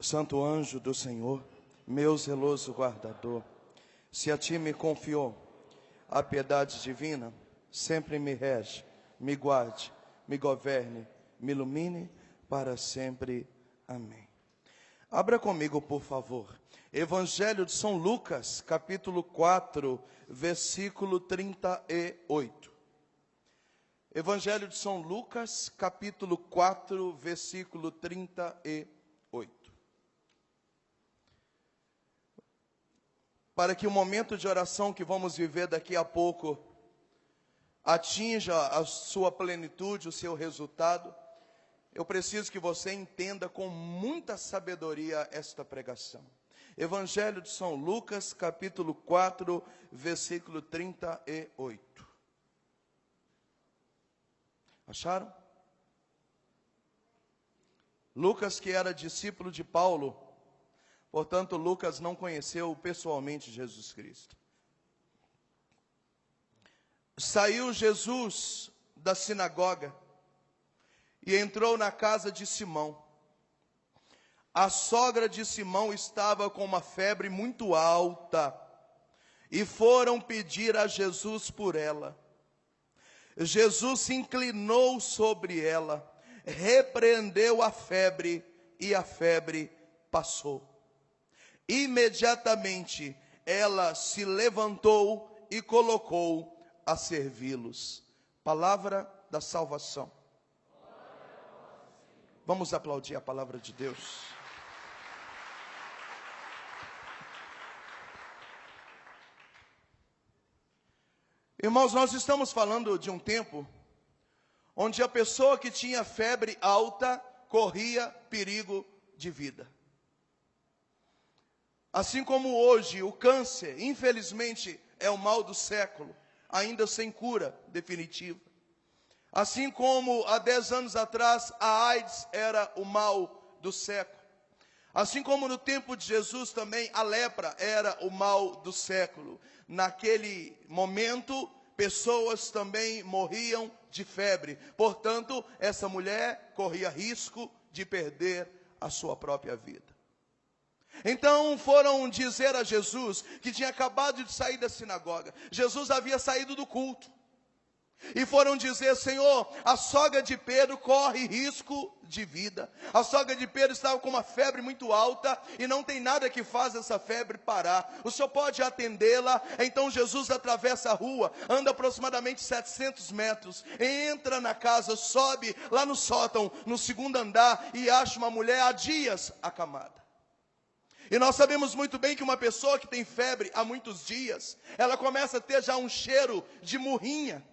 Santo anjo do Senhor, meu zeloso guardador, se a ti me confiou a piedade divina, sempre me rege, me guarde, me governe, me ilumine para sempre. Amém. Abra comigo, por favor, Evangelho de São Lucas, capítulo 4, versículo 38. Evangelho de São Lucas, capítulo 4, versículo 38. Para que o momento de oração que vamos viver daqui a pouco atinja a sua plenitude, o seu resultado, eu preciso que você entenda com muita sabedoria esta pregação. Evangelho de São Lucas, capítulo 4, versículo 38. Acharam? Lucas, que era discípulo de Paulo, portanto, Lucas não conheceu pessoalmente Jesus Cristo. Saiu Jesus da sinagoga e entrou na casa de Simão. A sogra de Simão estava com uma febre muito alta e foram pedir a Jesus por ela. Jesus se inclinou sobre ela, repreendeu a febre e a febre passou. Imediatamente ela se levantou e colocou a servi-los. Palavra da salvação. Vamos aplaudir a palavra de Deus. Irmãos, nós estamos falando de um tempo onde a pessoa que tinha febre alta corria perigo de vida. Assim como hoje o câncer, infelizmente, é o mal do século, ainda sem cura definitiva. Assim como há 10 anos atrás a AIDS era o mal do século. Assim como no tempo de Jesus também a lepra era o mal do século. Naquele momento, pessoas também morriam de febre. Portanto, essa mulher corria risco de perder a sua própria vida. Então foram dizer a Jesus, que tinha acabado de sair da sinagoga. Jesus havia saído do culto. E foram dizer: Senhor, a sogra de Pedro corre risco de vida. A sogra de Pedro estava com uma febre muito alta e não tem nada que faça essa febre parar. O Senhor pode atendê-la? Então Jesus atravessa a rua, anda aproximadamente 700 metros, entra na casa, sobe lá no sótão, no segundo andar, e acha uma mulher há dias acamada. E nós sabemos muito bem que uma pessoa que tem febre há muitos dias, ela começa a ter já um cheiro de murrinha,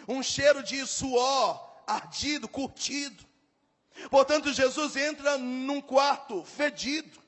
um cheiro de suor ardido, curtido. Portanto, Jesus entra num quarto fedido,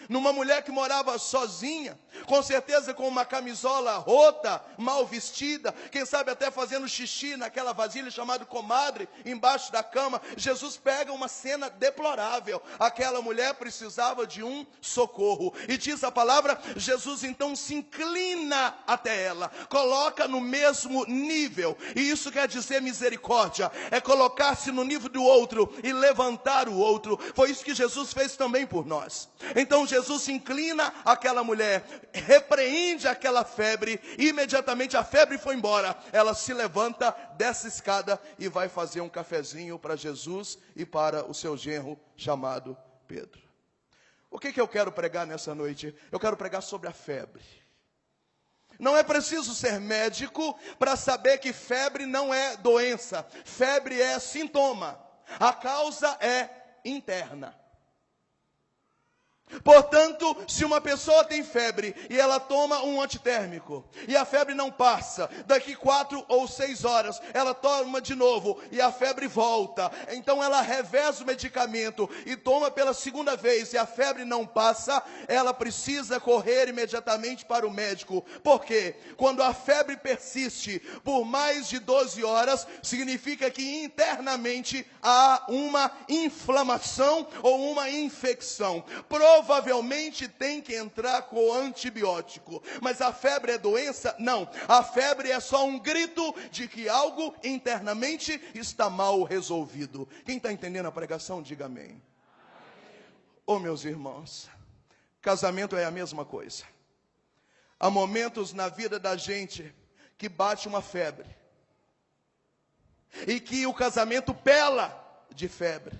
numa mulher que morava sozinha, com certeza com uma camisola rota, mal vestida, quem sabe até fazendo xixi naquela vasilha chamada comadre, embaixo da cama. Jesus pega uma cena deplorável. Aquela mulher precisava de um socorro. E diz a palavra, Jesus então se inclina até ela, coloca no mesmo nível. E isso quer dizer misericórdia, é colocar-se no nível do outro e levantar o outro. Foi isso que Jesus fez também por nós. Então Jesus se inclina àquela mulher, repreende aquela febre, e imediatamente a febre foi embora. Ela se levanta, desce a escada e vai fazer um cafezinho para Jesus e para o seu genro chamado Pedro. O que eu quero pregar nessa noite? Eu quero pregar sobre a febre. Não é preciso ser médico para saber que febre não é doença. Febre é sintoma. A causa é interna. Portanto, se uma pessoa tem febre e ela toma um antitérmico e a febre não passa, daqui 4 ou 6 horas ela toma de novo e a febre volta, então ela reveza o medicamento e toma pela segunda vez e a febre não passa, ela precisa correr imediatamente para o médico. Por quê? Quando a febre persiste por mais de 12 horas, significa que internamente há uma inflamação ou uma infecção. Provavelmente tem que entrar com antibiótico. Mas a febre é doença? Não. A febre é só um grito de que algo internamente está mal resolvido. Quem está entendendo a pregação, diga amém. Oh, meus irmãos, casamento é a mesma coisa. Há momentos na vida da gente que bate uma febre. E que o casamento pela de febre.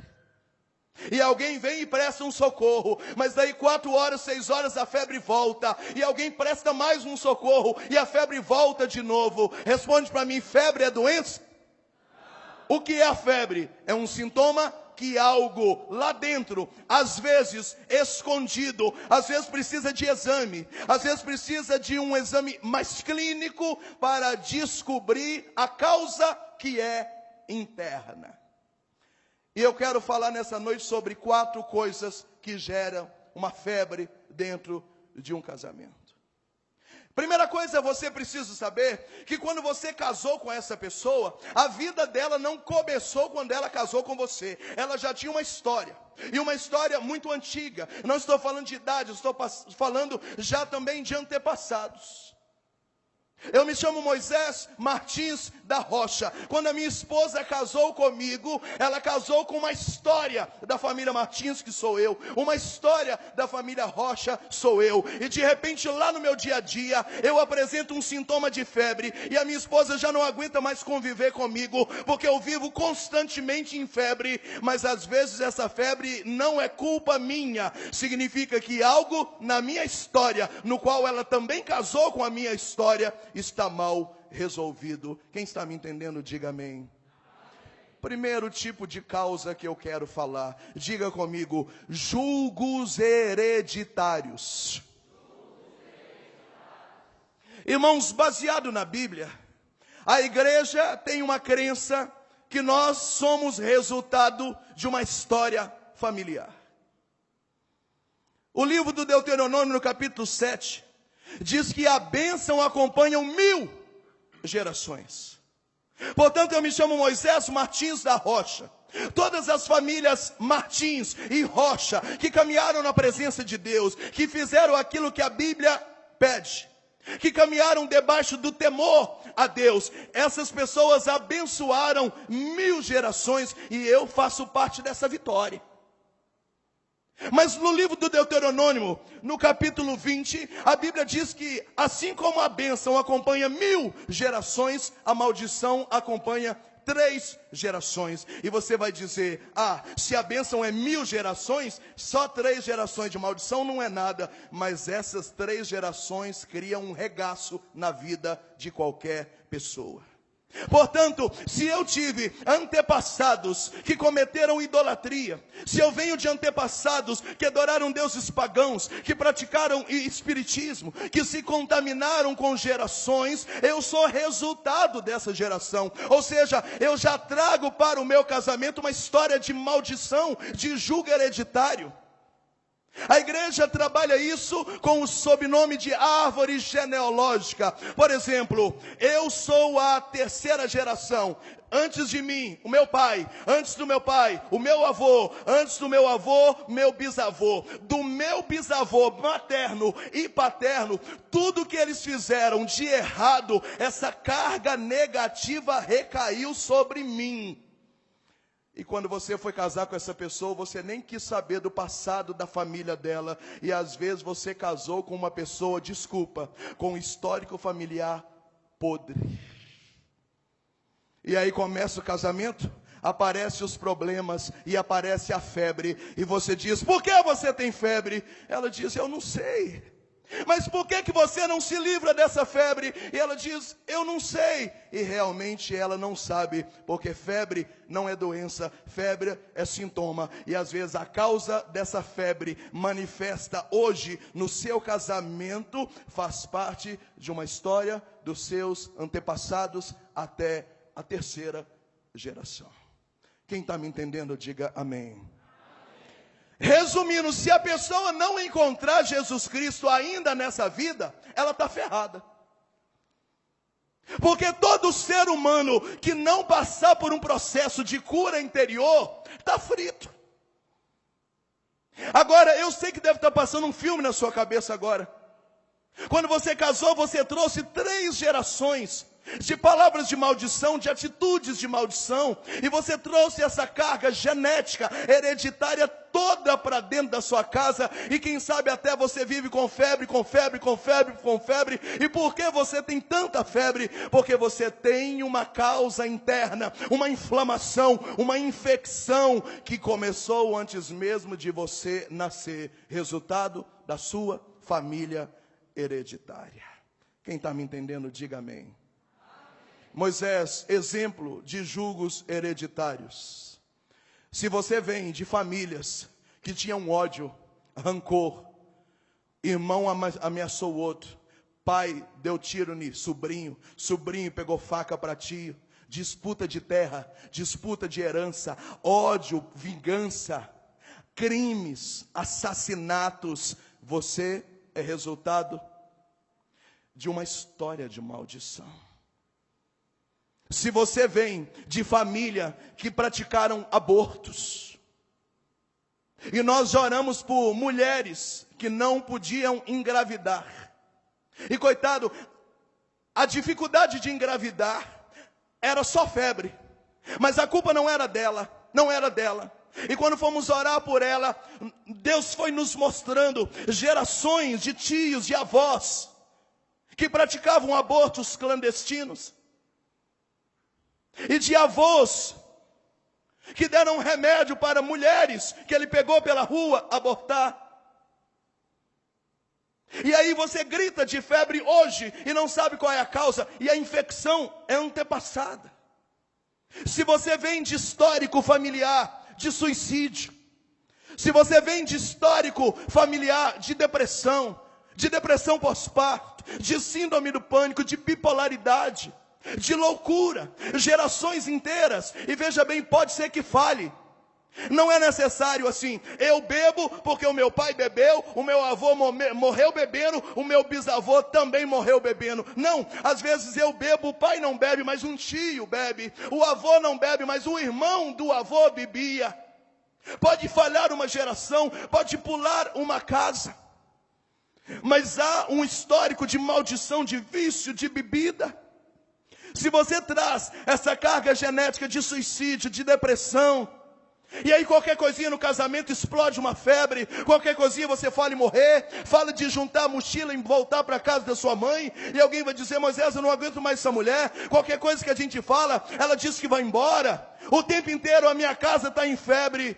E alguém vem e presta um socorro. Mas daí 4 horas, 6 horas a febre volta. E alguém presta mais um socorro. E a febre volta de novo. Responde para mim, febre é doença? O que é a febre? É um sintoma que algo lá dentro, às vezes escondido, às vezes precisa de exame, às vezes precisa de um exame mais clínico para descobrir a causa que é interna. E eu quero falar nessa noite sobre 4 coisas que geram uma febre dentro de um casamento. Primeira coisa, você precisa saber que quando você casou com essa pessoa, a vida dela não começou quando ela casou com você. Ela já tinha uma história, e uma história muito antiga. Não estou falando de idade, estou falando já também de antepassados. Eu me chamo Moisés Martins da Rocha. Quando a minha esposa casou comigo, ela casou com uma história da família Martins, que sou eu. Uma história da família Rocha, sou eu. E de repente lá no meu dia a dia, eu apresento um sintoma de febre. E a minha esposa já não aguenta mais conviver comigo, porque eu vivo constantemente em febre. Mas às vezes essa febre não é culpa minha. Significa que algo na minha história, no qual ela também casou com a minha história, está mal resolvido. Quem está me entendendo, diga amém. Primeiro tipo de causa que eu quero falar, diga comigo, julgos hereditários. Irmãos, baseado na Bíblia, a igreja tem uma crença que nós somos resultado de uma história familiar. O livro do Deuteronômio, no capítulo 7, diz que a bênção acompanha 1000 gerações. Portanto, eu me chamo Moisés Martins da Rocha. Todas as famílias Martins e Rocha que caminharam na presença de Deus, que fizeram aquilo que a Bíblia pede, que caminharam debaixo do temor a Deus, essas pessoas abençoaram 1000 gerações, e eu faço parte dessa vitória. Mas no livro do Deuteronômio, no capítulo 20, a Bíblia diz que assim como a bênção acompanha 1000 gerações, a maldição acompanha 3 gerações. E você vai dizer, se a bênção é 1000 gerações, só 3 gerações de maldição não é nada. Mas essas 3 gerações criam um regaço na vida de qualquer pessoa. Portanto, se eu tive antepassados que cometeram idolatria, se eu venho de antepassados que adoraram deuses pagãos, que praticaram espiritismo, que se contaminaram com gerações, eu sou resultado dessa geração. Ou seja, eu já trago para o meu casamento uma história de maldição, de julgo hereditário. A igreja trabalha isso com o sobrenome de árvore genealógica. Por exemplo, eu sou a 3ª geração. Antes de mim, o meu pai. Antes do meu pai, o meu avô. Antes do meu avô, meu bisavô. Do meu bisavô materno e paterno, tudo que eles fizeram de errado, essa carga negativa recaiu sobre mim. E quando você foi casar com essa pessoa, você nem quis saber do passado da família dela. E às vezes você casou com uma pessoa, desculpa, com um histórico familiar podre. E aí começa o casamento, aparecem os problemas e aparece a febre. E você diz, por que você tem febre? Ela diz, eu não sei. Mas por que você não se livra dessa febre? E ela diz, eu não sei. E realmente ela não sabe, porque febre não é doença, febre é sintoma. E às vezes a causa dessa febre manifesta hoje no seu casamento, faz parte de uma história dos seus antepassados até a 3ª geração. Quem está me entendendo, diga amém. Resumindo, se a pessoa não encontrar Jesus Cristo ainda nessa vida, ela está ferrada. Porque todo ser humano que não passar por um processo de cura interior, está frito. Agora, eu sei que deve estar passando um filme na sua cabeça agora. Quando você casou, você trouxe 3 gerações. de palavras de maldição, de atitudes de maldição, e você trouxe essa carga genética, hereditária toda para dentro da sua casa, e quem sabe até você vive com febre, com febre, com febre, com febre. E por que você tem tanta febre? Porque você tem uma causa interna, uma inflamação, uma infecção que começou antes mesmo de você nascer, resultado da sua família hereditária. Quem está me entendendo, diga amém. Moisés, exemplo de julgos hereditários. Se você vem de famílias que tinham ódio, rancor, irmão ameaçou o outro, pai deu tiro em sobrinho, sobrinho pegou faca para tio, disputa de terra, disputa de herança, ódio, vingança, crimes, assassinatos, você é resultado de uma história de maldição. Se você vem de família que praticaram abortos, e nós já oramos por mulheres que não podiam engravidar, e coitado, a dificuldade de engravidar era só febre, mas a culpa não era dela, não era dela. E quando fomos orar por ela, Deus foi nos mostrando gerações de tios e avós que praticavam abortos clandestinos, e de avós que deram remédio para mulheres que ele pegou pela rua abortar. E aí você grita de febre hoje e não sabe qual é a causa, e a infecção é antepassada. Se você vem de histórico familiar de suicídio, se você vem de histórico familiar de depressão pós-parto, de síndrome do pânico, de bipolaridade, de loucura, gerações inteiras, e veja bem, pode ser que fale. Não é necessário assim, eu bebo porque o meu pai bebeu, o meu avô morreu bebendo, o meu bisavô também morreu bebendo. Não, às vezes eu bebo, o pai não bebe, mas um tio bebe, o avô não bebe, mas o irmão do avô bebia. Pode falhar uma geração, pode pular uma casa, mas há um histórico de maldição, de vício, de bebida. Se você traz essa carga genética de suicídio, de depressão, e aí qualquer coisinha no casamento explode uma febre, qualquer coisinha você fala em morrer, fala de juntar a mochila e voltar para a casa da sua mãe, e alguém vai dizer, Moisés, eu não aguento mais essa mulher, qualquer coisa que a gente fala, ela diz que vai embora, o tempo inteiro a minha casa está em febre.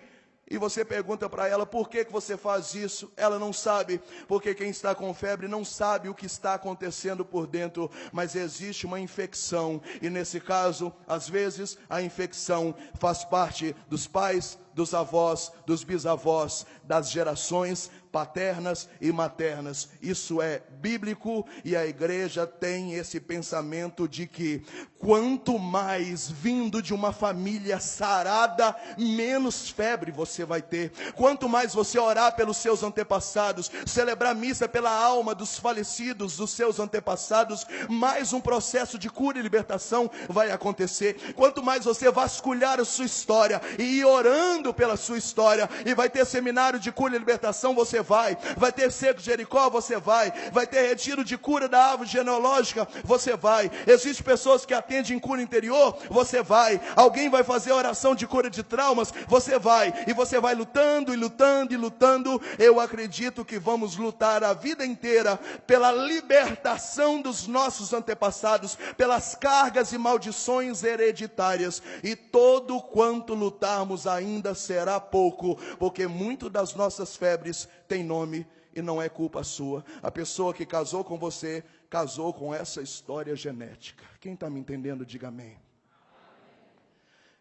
E você pergunta para ela, por que você faz isso? Ela não sabe, porque quem está com febre não sabe o que está acontecendo por dentro, mas existe uma infecção, e nesse caso, às vezes, a infecção faz parte dos pais, dos avós, dos bisavós, das gerações paternas e maternas. Isso é bíblico, e a igreja tem esse pensamento de que quanto mais vindo de uma família sarada, menos febre você vai ter. Quanto mais você orar pelos seus antepassados, celebrar missa pela alma dos falecidos, dos seus antepassados, mais um processo de cura e libertação vai acontecer. Quanto mais você vasculhar a sua história e ir orando pela sua história, e vai ter seminário de cura e libertação, você vai ter seco de Jericó, você vai ter retiro de cura da árvore genealógica, você vai. Existem pessoas que atendem cura interior, você vai. Alguém vai fazer oração de cura de traumas, você vai. E você vai lutando e lutando e lutando. Eu acredito que vamos lutar a vida inteira pela libertação dos nossos antepassados, pelas cargas e maldições hereditárias, e todo quanto lutarmos ainda será pouco, porque muito das nossas febres tem nome e não é culpa sua. A pessoa que casou com você, casou com essa história genética. Quem está me entendendo, diga amém.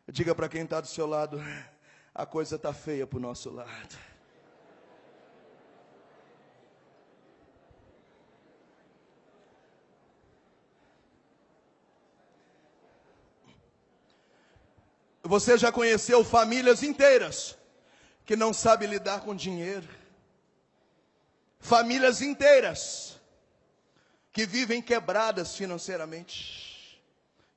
Diga para quem está do seu lado, a coisa está feia para o nosso lado. Você já conheceu famílias inteiras que não sabem lidar com dinheiro? Famílias inteiras que vivem quebradas financeiramente,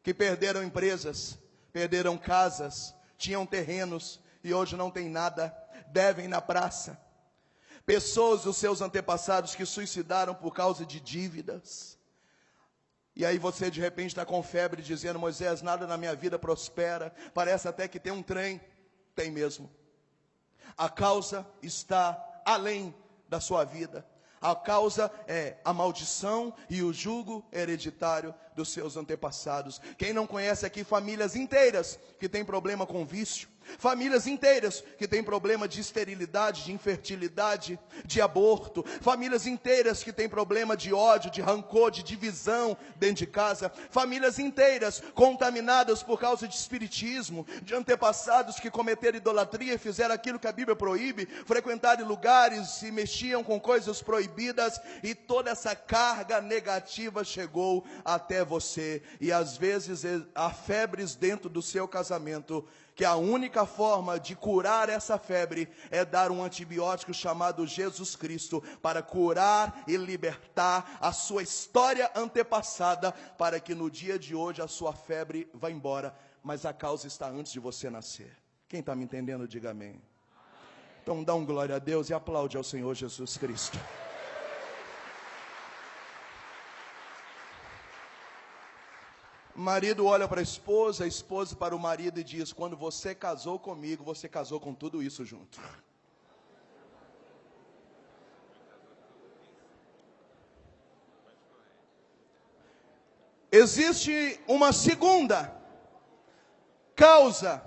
que perderam empresas, perderam casas, tinham terrenos e hoje não tem nada, devem na praça. Pessoas dos seus antepassados que suicidaram por causa de dívidas. E aí você de repente está com febre dizendo: Moisés, nada na minha vida prospera, parece até que tem um trem. Tem mesmo. A causa está além da sua vida. A causa é a maldição e o jugo hereditário dos seus antepassados. Quem não conhece aqui famílias inteiras que têm problema com vício, famílias inteiras que têm problema de esterilidade, de infertilidade, de aborto, famílias inteiras que têm problema de ódio, de rancor, de divisão dentro de casa, famílias inteiras contaminadas por causa de espiritismo, de antepassados que cometeram idolatria e fizeram aquilo que a Bíblia proíbe, frequentaram lugares e mexiam com coisas proibidas, e toda essa carga negativa chegou até você. E às vezes há febres dentro do seu casamento, que a única forma de curar essa febre é dar um antibiótico chamado Jesus Cristo, para curar e libertar a sua história antepassada, para que no dia de hoje a sua febre vá embora. Mas a causa está antes de você nascer. Quem está me entendendo, diga amém. Então dá um glória a Deus e aplaude ao Senhor Jesus Cristo. Marido olha para a esposa para o marido e diz: quando você casou comigo, você casou com tudo isso junto. Existe uma segunda causa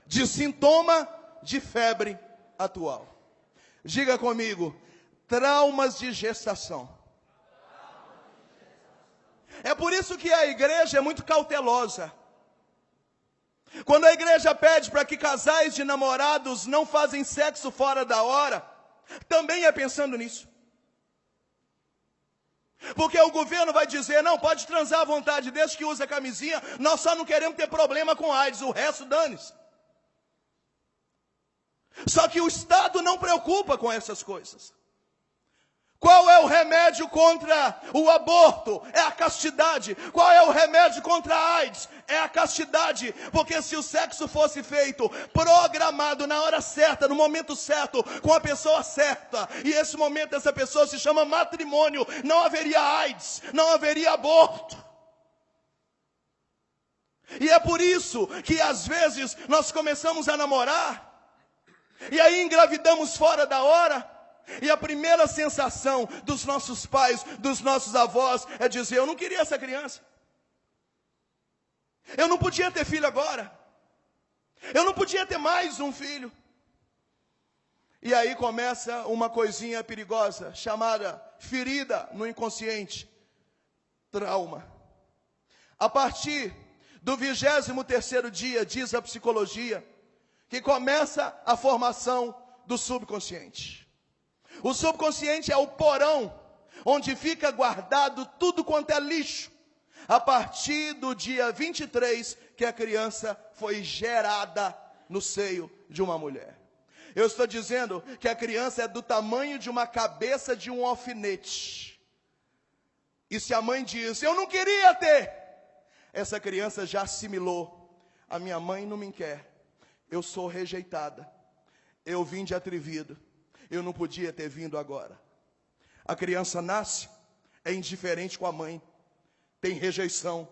de sintoma de febre atual. Diga comigo: traumas de gestação. É por isso que a igreja é muito cautelosa. Quando a igreja pede para que casais de namorados não fazem sexo fora da hora, também é pensando nisso. Porque o governo vai dizer: não, pode transar à vontade, desde que use a camisinha, nós só não queremos ter problema com AIDS, o resto dane-se. Só que o Estado não preocupa com essas coisas. Qual é o remédio contra o aborto? É a castidade. Qual é o remédio contra a AIDS? É a castidade. Porque se o sexo fosse feito, programado na hora certa, no momento certo, com a pessoa certa, e esse momento essa pessoa se chama matrimônio, não haveria AIDS, não haveria aborto. E é por isso que às vezes nós começamos a namorar, e aí engravidamos fora da hora. E a primeira sensação dos nossos pais, dos nossos avós, é dizer: eu não queria essa criança. Eu não podia ter filho agora. Eu não podia ter mais um filho. E aí começa uma coisinha perigosa, chamada ferida no inconsciente, trauma. A partir do 23º dia, diz a psicologia, que começa a formação do subconsciente. O subconsciente é o porão onde fica guardado tudo quanto é lixo. A partir do dia 23 que a criança foi gerada no seio de uma mulher. Eu estou dizendo que a criança é do tamanho de uma cabeça de um alfinete. E se a mãe diz: eu não queria ter, essa criança já assimilou: a minha mãe não me quer, eu sou rejeitada, eu vim de atrevido, eu não podia ter vindo agora. A criança nasce, é indiferente com a mãe, tem rejeição,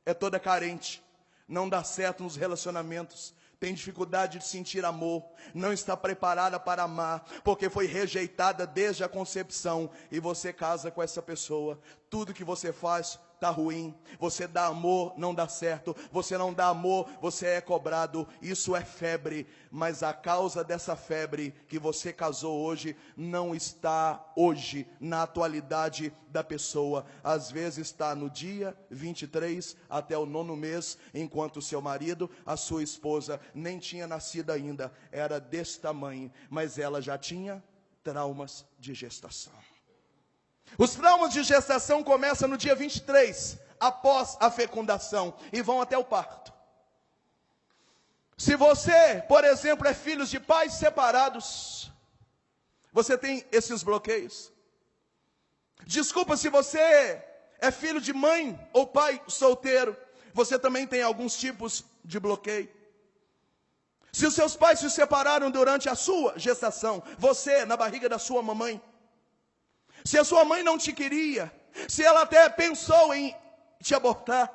é toda carente, não dá certo nos relacionamentos, tem dificuldade de sentir amor, não está preparada para amar, porque foi rejeitada desde a concepção. E você casa com essa pessoa, tudo que você faz está ruim, você dá amor, não dá certo, você não dá amor, você é cobrado. Isso é febre, mas a causa dessa febre que você casou hoje, não está hoje, na atualidade da pessoa. Às vezes está no dia 23 até o 9º mês, enquanto o seu marido, a sua esposa, nem tinha nascido ainda, era desse tamanho, mas ela já tinha traumas de gestação. Os traumas de gestação começam no dia 23, após a fecundação, e vão até o parto. Se você, por exemplo, é filho de pais separados, você tem esses bloqueios. Desculpa, se você é filho de mãe ou pai solteiro, você também tem alguns tipos de bloqueio. Se os seus pais se separaram durante a sua gestação, você na barriga da sua mamãe, se a sua mãe não te queria, se ela até pensou em te abortar.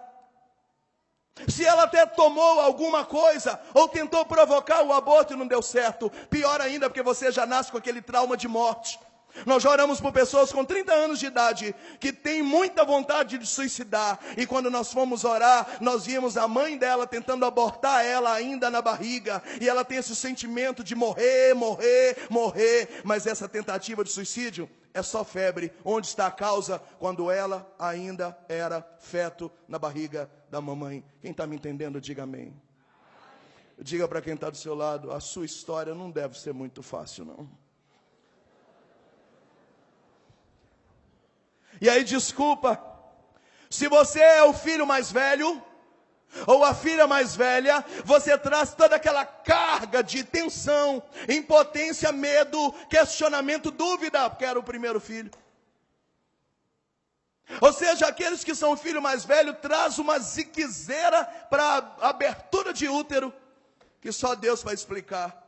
Se ela até tomou alguma coisa, ou tentou provocar o aborto e não deu certo, pior ainda, porque você já nasce com aquele trauma de morte. Nós já oramos por pessoas com 30 anos de idade, que têm muita vontade de suicidar, e quando nós fomos orar, nós vimos a mãe dela tentando abortar ela ainda na barriga, e ela tem esse sentimento de morrer, mas essa tentativa de suicídio é só febre. Onde está a causa? Quando ela ainda era feto na barriga da mamãe. Quem está me entendendo, diga amém. Diga para quem está do seu lado, a sua história não deve ser muito fácil, não. E aí, desculpa, se você é o filho mais velho, ou a filha mais velha, você traz toda aquela carga de tensão, impotência, medo, questionamento, dúvida, porque era o primeiro filho. Ou seja, aqueles que são o filho mais velho, traz uma ziquezeira para abertura de útero, que só Deus vai explicar.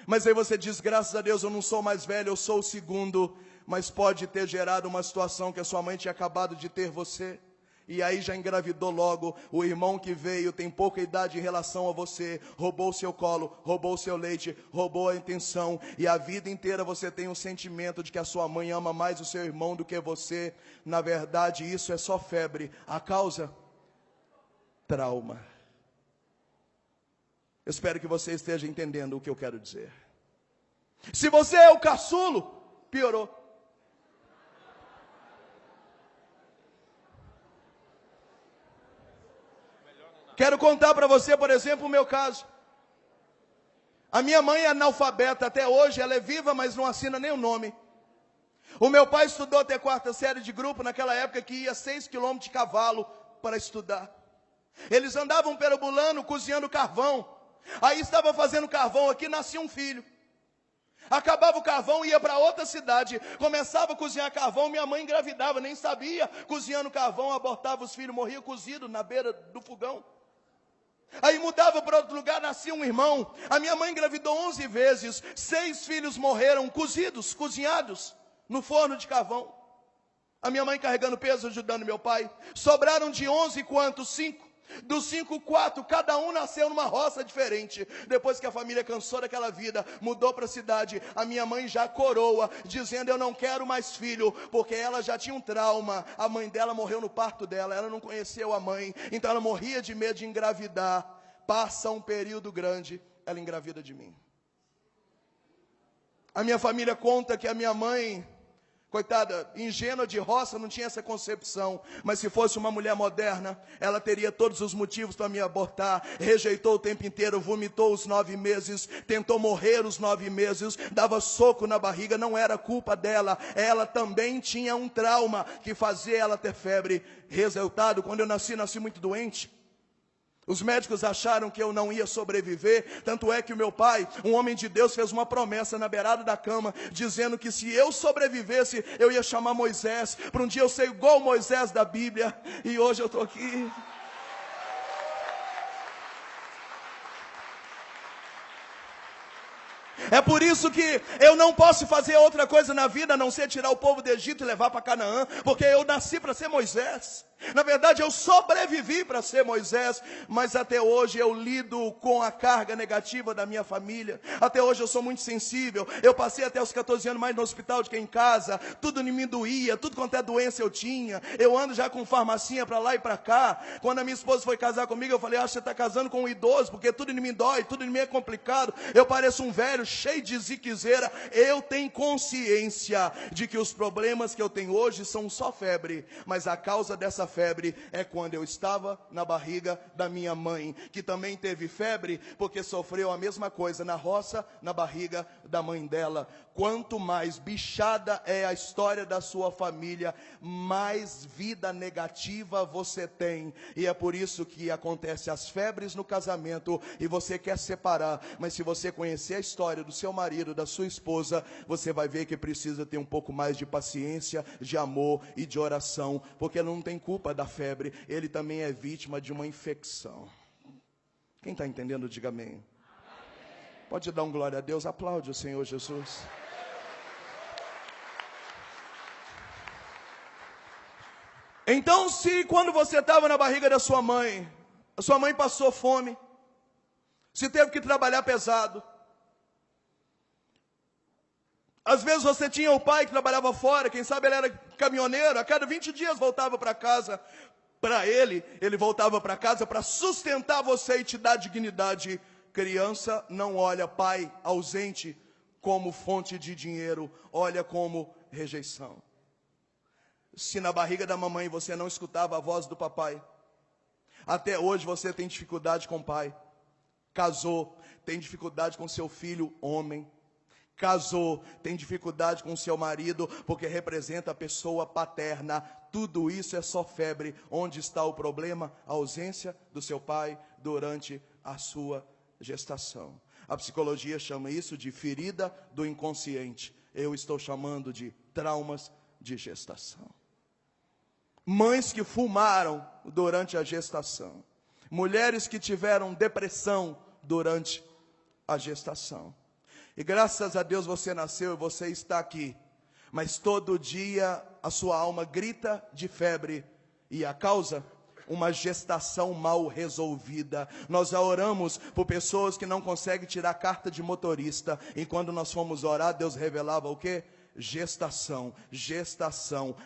Mas aí você diz, graças a Deus eu não sou mais velho, eu sou o segundo. Mas pode ter gerado uma situação que a sua mãe tinha acabado de ter você, e aí já engravidou logo. O irmão que veio tem pouca idade em relação a você, roubou o seu colo, roubou o seu leite, roubou a intenção, e a vida inteira você tem um sentimento de que a sua mãe ama mais o seu irmão do que você. Na verdade, isso é só febre. A causa? Trauma. Eu espero que você esteja entendendo o que eu quero dizer. Se você é o caçulo, piorou. Quero contar para você, por exemplo, o meu caso. A minha mãe é analfabeta até hoje, ela é viva, mas não assina nem o nome. O meu pai estudou até 4ª série de grupo, naquela época que ia 6 quilômetros de cavalo para estudar. Eles andavam perambulando, cozinhando carvão. Aí estava fazendo carvão aqui, nascia um filho. Acabava o carvão, ia para outra cidade, começava a cozinhar carvão, minha mãe engravidava, nem sabia, cozinhando carvão, abortava os filhos, morria cozido na beira do fogão. Aí mudava para outro lugar, nascia um irmão. A minha mãe engravidou 11 vezes, 6 filhos morreram cozidos, cozinhados, no forno de carvão. A minha mãe carregando peso, ajudando meu pai. Sobraram de 11 quantos? 5. Dos 5, 4, cada um nasceu numa roça diferente. Depois que a família cansou daquela vida, mudou para a cidade, a minha mãe já coroa, dizendo, eu não quero mais filho, porque ela já tinha um trauma. A mãe dela morreu no parto dela, ela não conheceu a mãe, então ela morria de medo de engravidar. Passa um período grande, ela engravida de mim. A minha família conta que a minha mãe, coitada, ingênua de roça, não tinha essa concepção. Mas se fosse uma mulher moderna, ela teria todos os motivos para me abortar. Rejeitou o tempo inteiro, vomitou os 9 meses, tentou morrer os 9 meses, dava soco na barriga, não era culpa dela. Ela também tinha um trauma que fazia ela ter febre. Resultado, quando eu nasci muito doente. Os médicos acharam que eu não ia sobreviver, tanto é que o meu pai, um homem de Deus, fez uma promessa na beirada da cama, dizendo que se eu sobrevivesse, eu ia chamar Moisés, para um dia eu ser igual Moisés da Bíblia, e hoje eu estou aqui. É por isso que eu não posso fazer outra coisa na vida, a não ser tirar o povo do Egito e levar para Canaã, porque eu nasci para ser Moisés. Na verdade, eu sobrevivi para ser Moisés, mas até hoje eu lido com a carga negativa da minha família. Até hoje eu sou muito sensível. Eu passei até os 14 anos mais no hospital do que em casa. Tudo me doía, tudo quanto é doença eu tinha. Eu ando já com farmacinha para lá e para cá. Quando a minha esposa foi casar comigo, eu falei, você está casando com um idoso, porque tudo me dói, tudo me é complicado. Eu pareço um velho cheio de ziquezeira. Eu tenho consciência de que os problemas que eu tenho hoje são só febre, mas a causa dessa febre é quando eu estava na barriga da minha mãe, que também teve febre, porque sofreu a mesma coisa na roça, na barriga da mãe dela. Quanto mais bichada é a história da sua família, mais vida negativa você tem. E é por isso que acontecem as febres no casamento, e você quer separar. Mas se você conhecer a história do seu marido, da sua esposa, você vai ver que precisa ter um pouco mais de paciência, de amor e de oração, porque ele não tem culpa da febre, ele também é vítima de uma infecção. Quem está entendendo, diga amém. Pode dar um glória a Deus, aplaude o Senhor Jesus. Então, se quando você estava na barriga da sua mãe, a sua mãe passou fome, se teve que trabalhar pesado, às vezes você tinha o pai que trabalhava fora, quem sabe ele era caminhoneiro, a cada 20 dias voltava para casa. Para ele voltava para casa para sustentar você e te dar dignidade. Criança não olha pai ausente como fonte de dinheiro, olha como rejeição. Se na barriga da mamãe você não escutava a voz do papai, até hoje você tem dificuldade com o pai. Casou, tem dificuldade com seu filho, homem. Casou, tem dificuldade com seu marido, porque representa a pessoa paterna. Tudo isso é só febre. Onde está o problema? A ausência do seu pai durante a sua gestação. A psicologia chama isso de ferida do inconsciente. Eu estou chamando de traumas de gestação. Mães que fumaram durante a gestação. Mulheres que tiveram depressão durante a gestação. E graças a Deus você nasceu e você está aqui. Mas todo dia a sua alma grita de febre. E a causa? Uma gestação mal resolvida. Nós já oramos por pessoas que não conseguem tirar carta de motorista. E quando nós fomos orar, Deus revelava o quê? Gestação,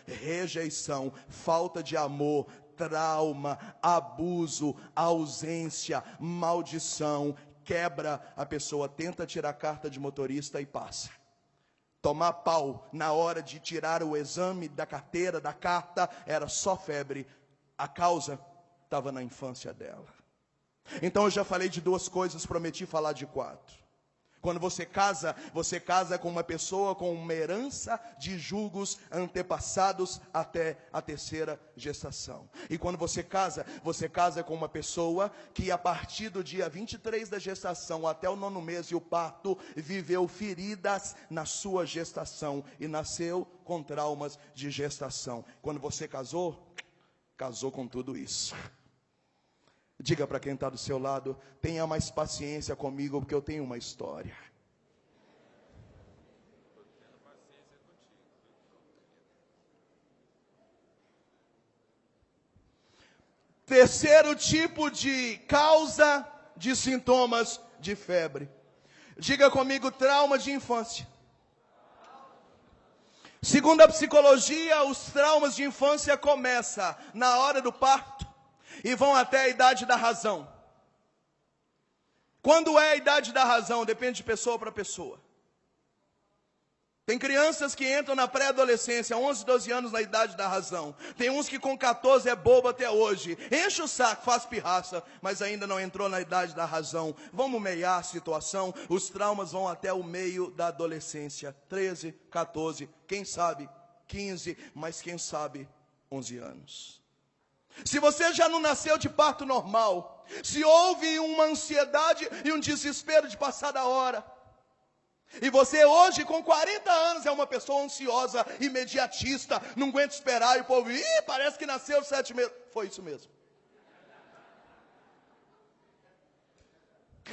rejeição, falta de amor, trauma, abuso, ausência, maldição. Quebra, a pessoa tenta tirar a carta de motorista e passa. Tomar pau na hora de tirar o exame da carteira, da carta, era só febre. A causa estava na infância dela. Então eu já falei de 2 coisas, prometi falar de 4. Quando você casa com uma pessoa com uma herança de julgos antepassados até a 3ª gestação. E quando você casa com uma pessoa que a partir do dia 23 da gestação até o 9º mês e o parto, viveu feridas na sua gestação e nasceu com traumas de gestação. Quando você casou com tudo isso. Diga para quem está do seu lado, tenha mais paciência comigo, porque eu tenho uma história. Terceiro tipo de causa de sintomas de febre. Diga comigo, trauma de infância. Segundo a psicologia, os traumas de infância começam na hora do parto e vão até a idade da razão. Quando é a idade da razão? Depende de pessoa para pessoa. Tem crianças que entram na pré-adolescência, 11, 12 anos na idade da razão. Tem uns que com 14 é bobo até hoje. Enche o saco, faz pirraça, mas ainda não entrou na idade da razão. Vamos meiar a situação. Os traumas vão até o meio da adolescência. 13, 14, quem sabe 15, mas quem sabe 11 anos. Se você já não nasceu de parto normal, se houve uma ansiedade e um desespero de passar da hora, e você hoje com 40 anos é uma pessoa ansiosa, imediatista, não aguenta esperar, e o povo, parece que nasceu 7 meses. Foi isso mesmo.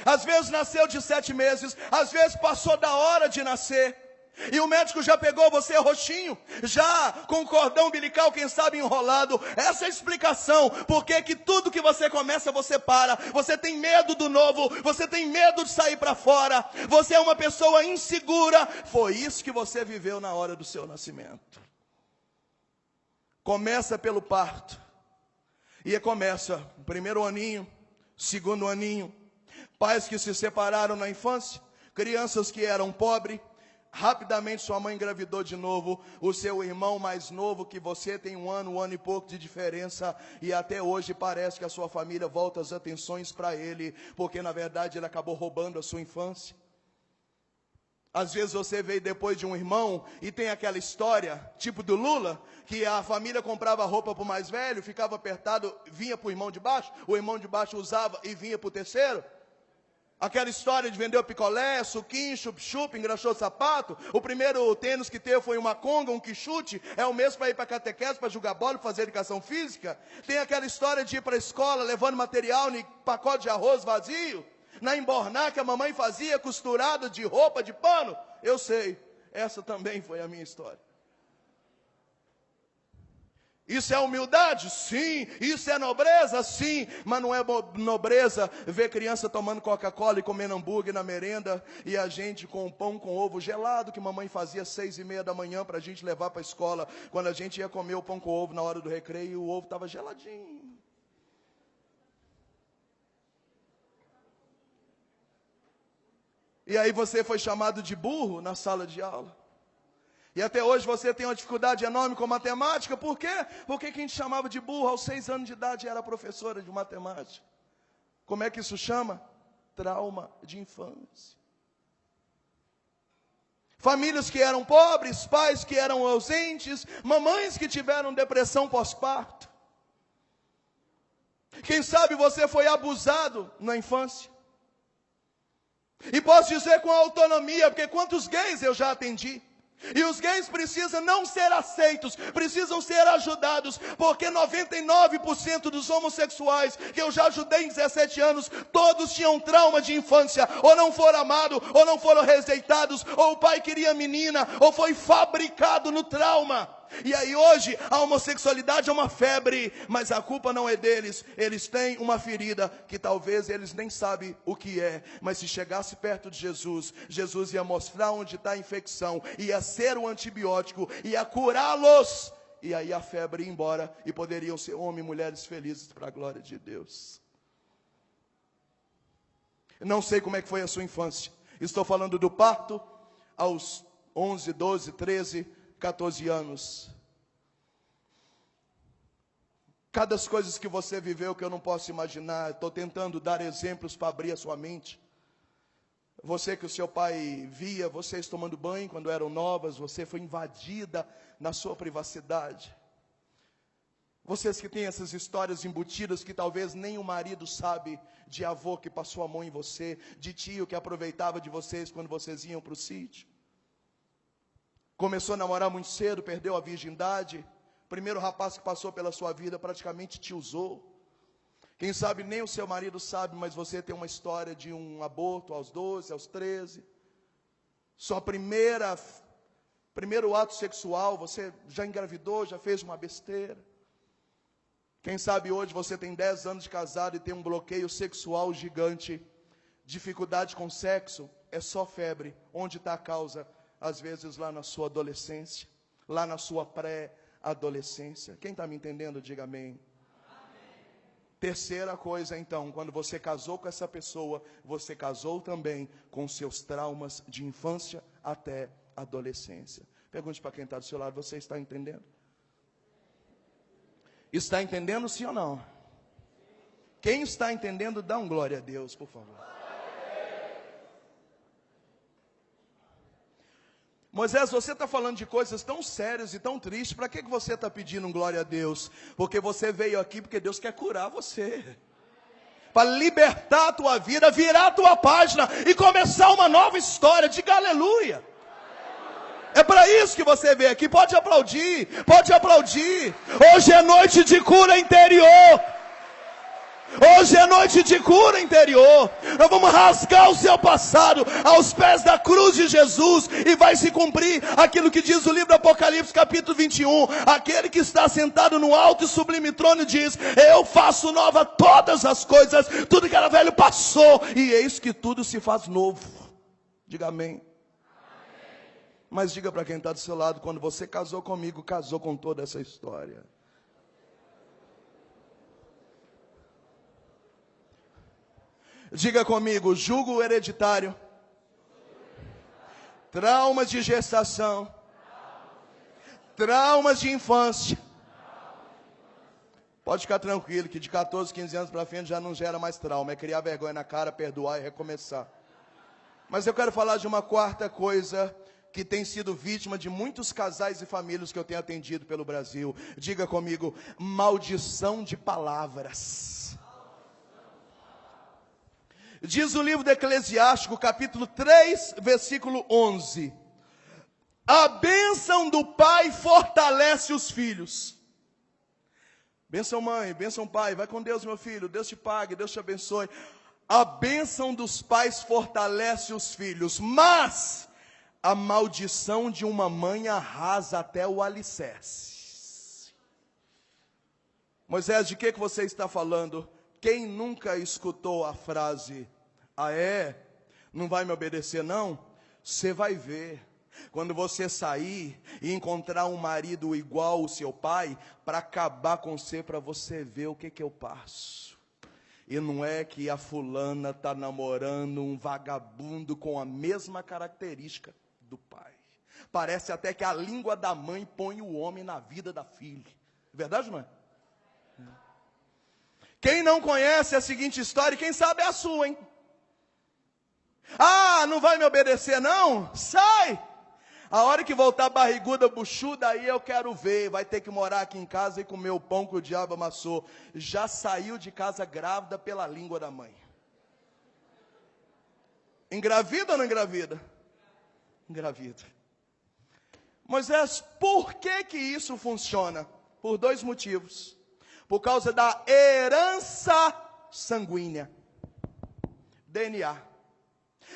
Às vezes nasceu de 7 meses, às vezes passou da hora de nascer. E o médico já pegou você roxinho, já com cordão umbilical, quem sabe enrolado. Essa é a explicação, porque que tudo que você começa, você para. Você tem medo do novo, você tem medo de sair para fora. Você é uma pessoa insegura. Foi isso que você viveu na hora do seu nascimento. Começa pelo parto. E começa o 1º aninho, 2º aninho. Pais que se separaram na infância, crianças que eram pobres. Rapidamente sua mãe engravidou de novo. O seu irmão mais novo que você tem um ano e pouco de diferença. E até hoje parece que a sua família volta as atenções para ele, porque na verdade ele acabou roubando a sua infância. Às vezes você veio depois de um irmão e tem aquela história, tipo do Lula, que a família comprava roupa para o mais velho, ficava apertado, vinha para o irmão de baixo, o irmão de baixo usava e vinha para o terceiro. Aquela história de vender o picolé, suquinho, chup-chup, engraxou o sapato. O primeiro tênis que teve foi uma conga, um quichute. É o mesmo para ir para catequese, para jogar bola, fazer educação física. Tem aquela história de ir para a escola levando material em pacote de arroz vazio. Na embornar que a mamãe fazia, costurado de roupa, de pano. Eu sei, essa também foi a minha história. Isso é humildade? Sim. Isso é nobreza? Sim. Mas não é nobreza ver criança tomando Coca-Cola e comendo hambúrguer na merenda, e a gente com um pão com ovo gelado que mamãe fazia às 6:30 da manhã para a gente levar para a escola. Quando a gente ia comer o pão com ovo na hora do recreio, o ovo estava geladinho. E aí você foi chamado de burro na sala de aula. E até hoje você tem uma dificuldade enorme com matemática. Por quê? Porque quem te chamava de burro aos 6 anos de idade era professora de matemática. Como é que isso chama? Trauma de infância. Famílias que eram pobres, pais que eram ausentes, mamães que tiveram depressão pós-parto. Quem sabe você foi abusado na infância. E posso dizer com autonomia, porque quantos gays eu já atendi. E os gays precisam não ser aceitos, precisam ser ajudados, porque 99% dos homossexuais que eu já ajudei em 17 anos, todos tinham trauma de infância, ou não foram amados, ou não foram rejeitados, ou o pai queria menina, ou foi fabricado no trauma. E aí hoje a homossexualidade é uma febre, mas a culpa não é deles. Eles têm uma ferida que talvez eles nem sabem o que é, mas se chegasse perto de Jesus, Jesus ia mostrar onde está a infecção, ia ser o antibiótico, ia curá-los, e aí a febre ia embora, e poderiam ser homens e mulheres felizes para a glória de Deus. Não sei como é que foi a sua infância. Estou falando do parto aos 11, 12, 13, 14 anos. Cada coisas que você viveu que eu não posso imaginar. Estou tentando dar exemplos para abrir a sua mente. Você que o seu pai via vocês tomando banho quando eram novas, você foi invadida na sua privacidade. Vocês que têm essas histórias embutidas que talvez nem o marido sabe, de avô que passou a mão em você, de tio que aproveitava de vocês quando vocês iam para o sítio. Começou a namorar muito cedo, perdeu a virgindade. Primeiro rapaz que passou pela sua vida praticamente te usou. Quem sabe nem o seu marido sabe, mas você tem uma história de um aborto aos 12, aos 13. Sua primeiro ato sexual, você já engravidou, já fez uma besteira. Quem sabe hoje você tem 10 anos de casado e tem um bloqueio sexual gigante. Dificuldade com sexo, é só febre. Onde está a causa? Às vezes lá na sua adolescência, lá na sua pré-adolescência. Quem está me entendendo, diga amém. Terceira coisa então, quando você casou com essa pessoa, você casou também com seus traumas de infância até adolescência. Pergunte para quem está do seu lado, você está entendendo? Está entendendo sim ou não? Quem está entendendo, dá um glória a Deus, por favor. Moisés, você está falando de coisas tão sérias e tão tristes, para que você está pedindo um glória a Deus? Porque você veio aqui porque Deus quer curar você, para libertar a tua vida, virar a tua página e começar uma nova história. Diga aleluia. É para isso que você veio aqui. Pode aplaudir, pode aplaudir. Hoje é noite de cura interior. Hoje é noite de cura interior. Nós vamos rasgar o seu passado aos pés da cruz de Jesus, e vai se cumprir aquilo que diz o livro do Apocalipse capítulo 21. Aquele que está sentado no alto e sublime trono diz: eu faço nova todas as coisas. Tudo que era velho passou, e eis que tudo se faz novo. Diga amém. Mas diga para quem está do seu lado: quando você casou comigo, casou com toda essa história. Diga comigo: jugo hereditário, traumas de gestação, traumas de infância. Pode ficar tranquilo que de 14, 15 anos para frente já não gera mais trauma. É criar vergonha na cara, perdoar e recomeçar. Mas eu quero falar de uma quarta coisa que tem sido vítima de muitos casais e famílias que eu tenho atendido pelo Brasil. Diga comigo: maldição de palavras. Diz o livro do Eclesiástico, capítulo 3, versículo 11. A bênção do pai fortalece os filhos. Bênção mãe, bênção pai, vai com Deus meu filho, Deus te pague, Deus te abençoe. A bênção dos pais fortalece os filhos, mas a maldição de uma mãe arrasa até o alicerce. Moisés, de que você está falando? Quem nunca escutou a frase, ah é? Não vai me obedecer não? Você vai ver. Quando você sair e encontrar um marido igual ao seu pai, para acabar com você, para você ver o que eu passo. E não é que a fulana está namorando um vagabundo com a mesma característica do pai. Parece até que a língua da mãe põe o homem na vida da filha. Verdade ou não é? Quem não conhece a seguinte história, quem sabe é a sua, hein? Ah, não vai me obedecer não? Sai! A hora que voltar barriguda, buchuda, aí eu quero ver. Vai ter que morar aqui em casa e comer o pão que o diabo amassou. Já saiu de casa grávida pela língua da mãe. Engravida ou não engravida? Engravida. Moisés, por que isso funciona? Por dois motivos. Por causa da herança sanguínea. DNA.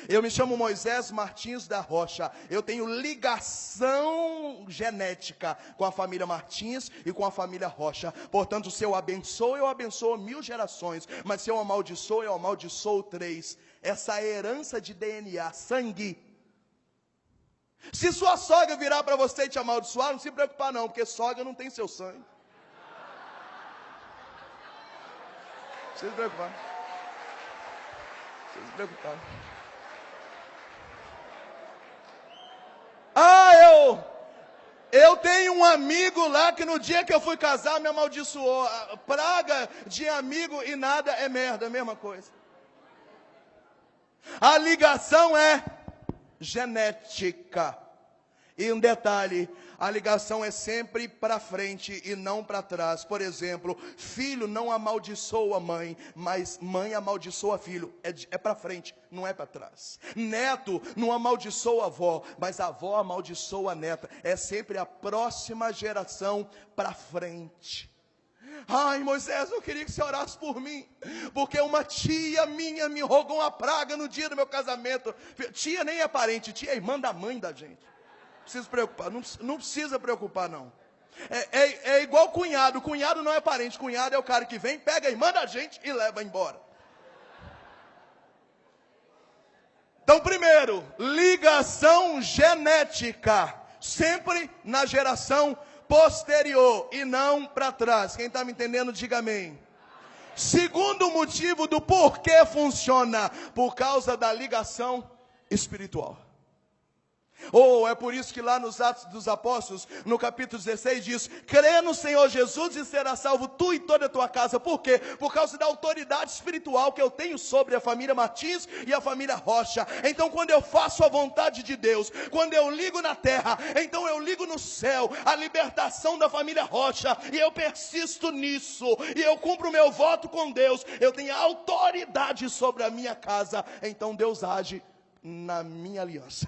Eu me chamo Moisés Martins da Rocha. Eu tenho ligação genética com a família Martins e com a família Rocha. Portanto, se eu abençoo 1000 gerações. Mas se eu amaldiçoo 3. Essa herança de DNA, sangue. Se sua sogra virar para você e te amaldiçoar, não se preocupar não, porque sogra não tem seu sangue. Não precisa se preocupar. Não precisa se preocupar. Eu tenho um amigo lá que no dia que eu fui casar me amaldiçoou. Praga de amigo e nada é merda, a mesma coisa. A ligação é genética. E um detalhe, a ligação é sempre para frente e não para trás. Por exemplo, filho não amaldiçoa mãe, mas mãe amaldiçoa filho. É para frente, não é para trás. Neto não amaldiçoa avó, mas a avó amaldiçoa a neta. É sempre a próxima geração para frente. Ai, Moisés, eu queria que você orasse por mim, porque uma tia minha me rogou uma praga no dia do meu casamento. Tia nem é parente, tia é irmã da mãe da gente. Precisa preocupar, não precisa preocupar não. É igual cunhado. Cunhado não é parente, cunhado é o cara que vem, pega a irmã da gente e leva embora. Então, primeiro, ligação genética, sempre na geração posterior e não para trás. Quem está me entendendo, diga amém. Segundo motivo do porquê funciona, por causa da ligação espiritual. É por isso que lá nos Atos dos Apóstolos, no capítulo 16, diz: crê no Senhor Jesus e será salvo tu e toda a tua casa. Por quê? Por causa da autoridade espiritual que eu tenho sobre a família Martins e a família Rocha. Então, quando eu faço a vontade de Deus, quando eu ligo na terra, então eu ligo no céu, a libertação da família Rocha, e eu persisto nisso, e eu cumpro o meu voto com Deus, eu tenho autoridade sobre a minha casa, então Deus age na minha aliança.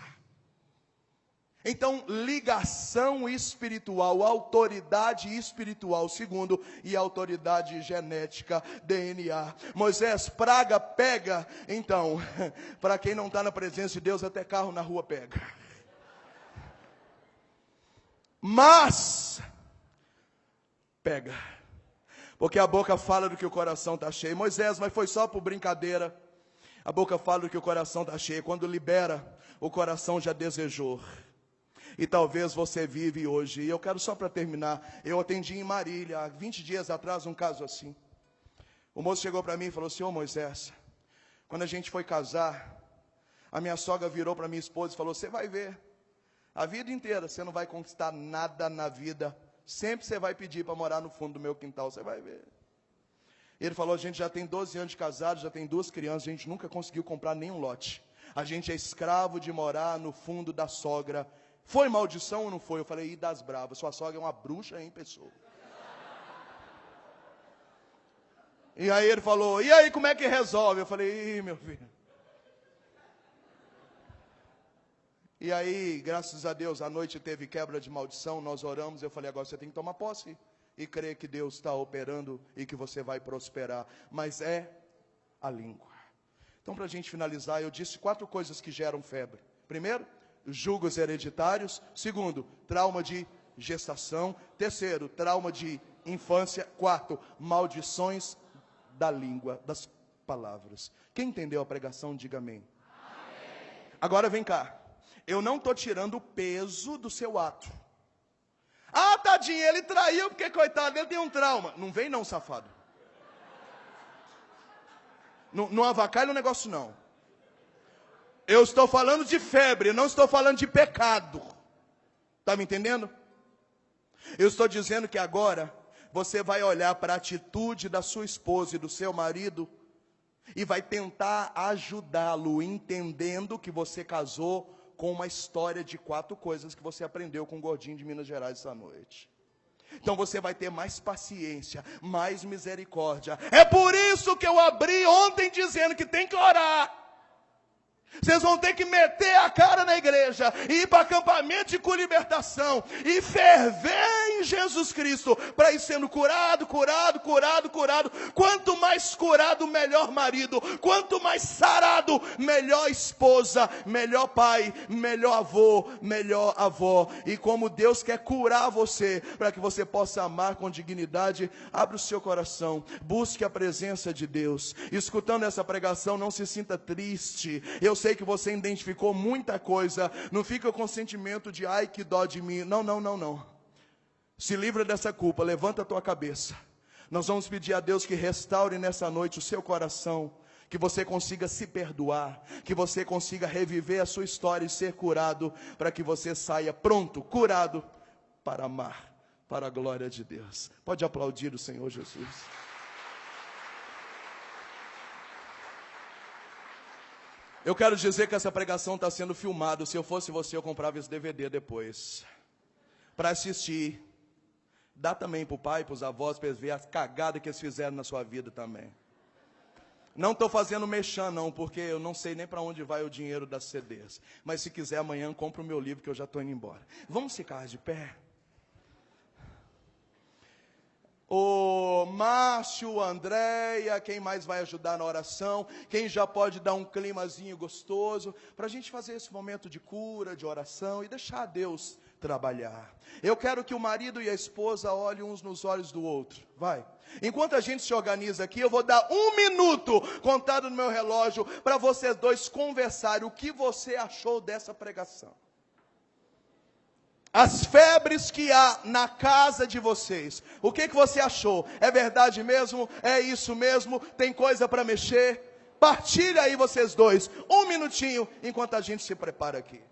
Então, ligação espiritual, autoridade espiritual, segundo, e autoridade genética, DNA. Moisés, praga pega. Então, para quem não está na presença de Deus, até carro na rua pega. Mas, pega. Porque a boca fala do que o coração está cheio. Moisés, mas foi só por brincadeira. A boca fala do que o coração está cheio. Quando libera, o coração já desejou. E talvez você vive hoje. E eu quero só para terminar. Eu atendi em Marília, há 20 dias atrás, um caso assim. O moço chegou para mim e falou: Senhor Moisés, quando a gente foi casar, a minha sogra virou para minha esposa e falou: você vai ver, a vida inteira você não vai conquistar nada na vida. Sempre você vai pedir para morar no fundo do meu quintal, você vai ver. Ele falou: a gente já tem 12 anos de casado, já tem 2 crianças, a gente nunca conseguiu comprar nenhum lote. A gente é escravo de morar no fundo da sogra. Foi maldição ou não foi? Eu falei: e das bravas, sua sogra é uma bruxa em pessoa. E aí ele falou: e aí como é que resolve? Eu falei: ih, meu filho. E aí, graças a Deus, à noite teve quebra de maldição, nós oramos, eu falei: agora você tem que tomar posse e crer que Deus está operando e que você vai prosperar. Mas é a língua. Então, para a gente finalizar, eu disse 4 coisas que geram febre. Primeiro, julgos hereditários. Segundo, trauma de gestação. Terceiro, trauma de infância. Quarto, maldições da língua, das palavras. Quem entendeu a pregação, diga amém. Agora vem cá. Eu não estou tirando o peso do seu ato. Ah, tadinho, ele traiu porque, coitado, ele tem um trauma. Não vem não, safado. Não avacalha o negócio não. Eu estou falando de febre, não estou falando de pecado. Está me entendendo? Eu estou dizendo que agora você vai olhar para a atitude da sua esposa e do seu marido e vai tentar ajudá-lo, entendendo que você casou com uma história de 4 coisas que você aprendeu com o gordinho de Minas Gerais essa noite. Então você vai ter mais paciência, mais misericórdia. É por isso que eu abri ontem dizendo que tem que orar. Vocês vão ter que meter a cara na igreja, e ir para acampamento de libertação, e ferver em Jesus Cristo, para ir sendo curado. Quanto mais curado, melhor marido. Quanto mais sarado, melhor esposa, melhor pai, melhor avô, melhor avó. E como Deus quer curar você, para que você possa amar com dignidade, abra o seu coração, busque a presença de Deus. Escutando essa pregação, não se sinta triste. Eu sei que você identificou muita coisa. Não fica com o sentimento de ai que dó de mim. Não. Se livra dessa culpa, levanta a tua cabeça. Nós vamos pedir a Deus que restaure nessa noite o seu coração, que você consiga se perdoar, que você consiga reviver a sua história e ser curado, para que você saia pronto, curado, para amar, para a glória de Deus. Pode aplaudir o Senhor Jesus. Eu quero dizer que essa pregação está sendo filmada. Se eu fosse você, eu comprava esse DVD depois, para assistir. Dá também para o pai, para os avós, para eles verem as cagadas que eles fizeram na sua vida também. Não estou fazendo mexã não, porque eu não sei nem para onde vai o dinheiro das CDs. Mas se quiser amanhã, compra o meu livro que eu já estou indo embora. Vamos ficar de pé? O Márcio, a Andréia, quem mais vai ajudar na oração? Quem já pode dar um climazinho gostoso, para a gente fazer esse momento de cura, de oração e deixar Deus trabalhar. Eu quero que o marido e a esposa olhem uns nos olhos do outro. Vai. Enquanto a gente se organiza aqui, eu vou dar 1 minuto contado no meu relógio para vocês dois conversarem o que você achou dessa pregação. As febres que há na casa de vocês. O que você achou? É verdade mesmo? É isso mesmo? Tem coisa para mexer? Partilha aí vocês dois. 1 minutinho enquanto a gente se prepara aqui.